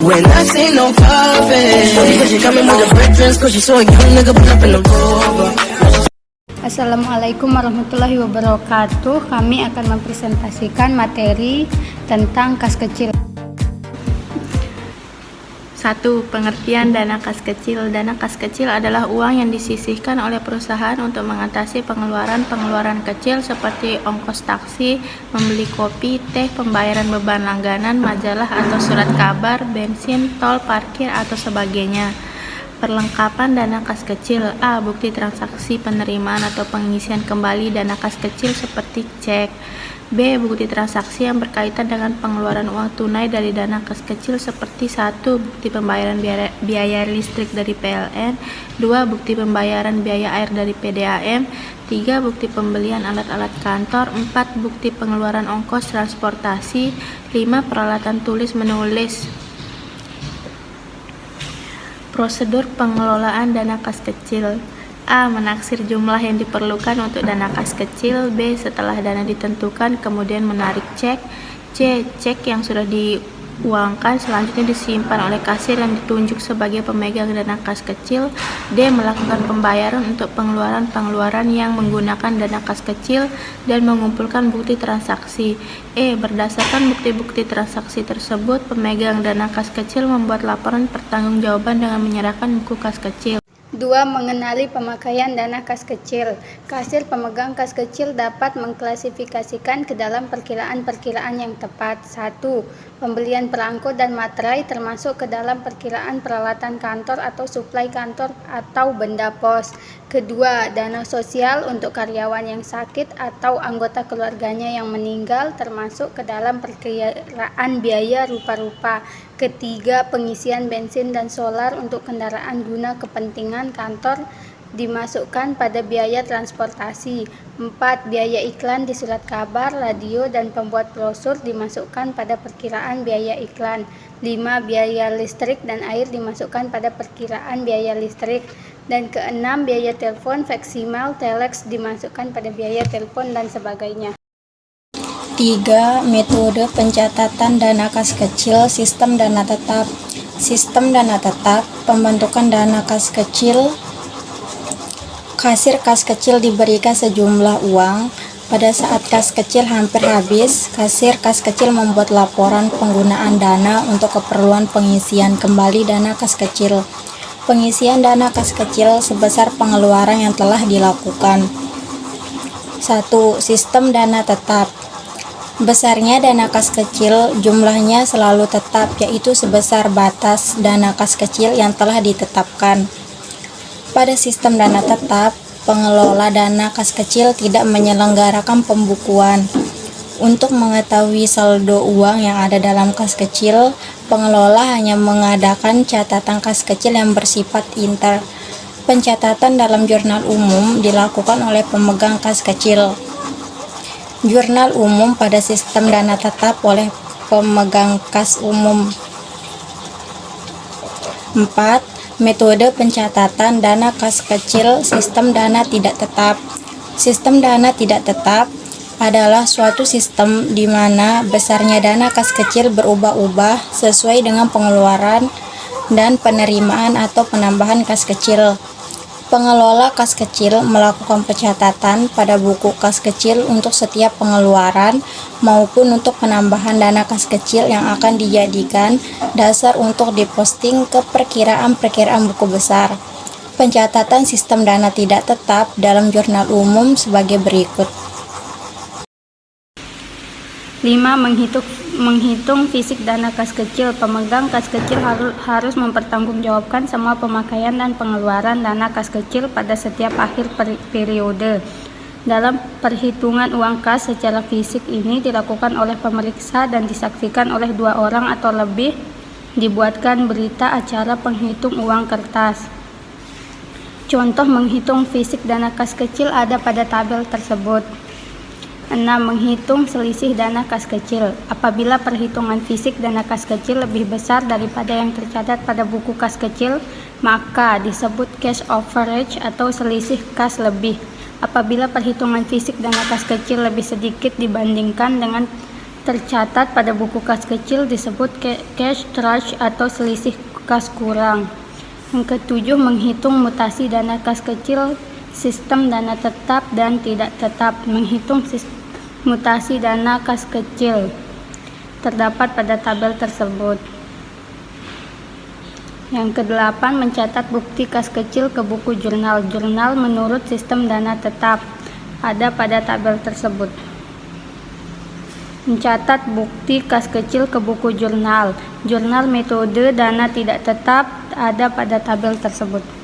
When I say no coffee, cause she coming with a breakfast, cause she saw a young nigga pull up in the Rover. Assalamualaikum warahmatullahi wabarakatuh. Kami akan mempresentasikan materi tentang kas kecil. 1. Pengertian dana kas kecil. Dana kas kecil adalah uang yang disisihkan oleh perusahaan untuk mengatasi pengeluaran kecil seperti ongkos taksi, membeli kopi, teh, pembayaran beban langganan, majalah atau surat kabar, bensin, tol, parkir, atau sebagainya. Perlengkapan dana kas kecil. A. Bukti transaksi penerimaan atau pengisian kembali dana kas kecil seperti cek. B. Bukti transaksi yang berkaitan dengan pengeluaran uang tunai dari dana kas kecil seperti 1. Bukti pembayaran biaya listrik dari PLN. 2. Bukti pembayaran biaya air dari PDAM. 3. Bukti pembelian alat-alat kantor. 4. Bukti pengeluaran ongkos transportasi. 5. Peralatan tulis menulis. Prosedur pengelolaan dana kas kecil. A. Menaksir jumlah yang diperlukan untuk dana kas kecil. B. Setelah dana ditentukan, kemudian menarik cek. C. Cek yang sudah diuangkan selanjutnya disimpan oleh kasir yang ditunjuk sebagai pemegang dana kas kecil. D. Melakukan pembayaran untuk pengeluaran yang menggunakan dana kas kecil dan mengumpulkan bukti transaksi. E. Berdasarkan bukti-bukti transaksi tersebut, pemegang dana kas kecil membuat laporan pertanggungjawaban dengan menyerahkan buku kas kecil. 2. Mengenali pemakaian dana kas kecil. Kasir pemegang kas kecil dapat mengklasifikasikan ke dalam perkiraan-perkiraan yang tepat. 1. Pembelian perangko dan materai termasuk ke dalam perkiraan peralatan kantor atau suplai kantor atau benda pos. Kedua, dana sosial untuk karyawan yang sakit atau anggota keluarganya yang meninggal termasuk ke dalam perkiraan biaya rupa-rupa. Ketiga, pengisian bensin dan solar untuk kendaraan guna kepentingan kantor dimasukkan pada biaya transportasi. 4. Biaya iklan di surat kabar, radio, dan pembuat brosur dimasukkan pada perkiraan biaya iklan. 5. Biaya listrik dan air dimasukkan pada perkiraan biaya listrik. Dan keenam, biaya telepon, faksimal, telex dimasukkan pada biaya telepon dan sebagainya. 3. Metode pencatatan dana kas kecil. Sistem dana tetap. Sistem dana tetap, pembentukan dana kas kecil. Kasir kas kecil diberikan sejumlah uang. Pada saat kas kecil hampir habis, kasir kas kecil membuat laporan penggunaan dana untuk keperluan pengisian kembali dana kas kecil. Pengisian dana kas kecil sebesar pengeluaran yang telah dilakukan. 1. Sistem dana tetap. Besarnya dana kas kecil jumlahnya selalu tetap, yaitu sebesar batas dana kas kecil yang telah ditetapkan. Pada sistem dana tetap, pengelola dana kas kecil tidak menyelenggarakan pembukuan. Untuk mengetahui saldo uang yang ada dalam kas kecil, pengelola hanya mengadakan catatan kas kecil yang bersifat inter. Pencatatan dalam jurnal umum dilakukan oleh pemegang kas kecil. Jurnal umum pada sistem dana tetap oleh pemegang kas umum. 4. Metode pencatatan dana kas kecil sistem dana tidak tetap. Sistem dana tidak tetap adalah suatu sistem di mana besarnya dana kas kecil berubah-ubah sesuai dengan pengeluaran dan penerimaan atau penambahan kas kecil. Pengelola kas kecil melakukan pencatatan pada buku kas kecil untuk setiap pengeluaran maupun untuk penambahan dana kas kecil yang akan dijadikan dasar untuk diposting ke perkiraan buku besar. Pencatatan sistem dana tidak tetap dalam jurnal umum sebagai berikut. 5. Menghitung fisik dana kas kecil. Pemegang kas kecil harus mempertanggungjawabkan semua pemakaian dan pengeluaran dana kas kecil pada setiap akhir periode. Dalam perhitungan uang kas secara fisik ini dilakukan oleh pemeriksa dan disaksikan oleh 2 orang atau lebih. Dibuatkan berita acara penghitung uang kertas. Contoh menghitung fisik dana kas kecil ada pada tabel tersebut. 6. Menghitung selisih dana kas kecil. Apabila perhitungan fisik dana kas kecil lebih besar daripada yang tercatat pada buku kas kecil, maka disebut cash overage atau selisih kas lebih. Apabila perhitungan fisik dana kas kecil lebih sedikit dibandingkan dengan tercatat pada buku kas kecil disebut cash charge atau selisih kas kurang. Yang ketujuh, menghitung mutasi dana kas kecil, sistem dana tetap dan tidak tetap. Menghitung mutasi dana kas kecil terdapat pada tabel tersebut. Yang kedelapan, mencatat bukti kas kecil ke buku jurnal. Jurnal menurut sistem dana tetap ada pada tabel tersebut. Mencatat bukti kas kecil ke buku jurnal. Jurnal metode dana tidak tetap ada pada tabel tersebut.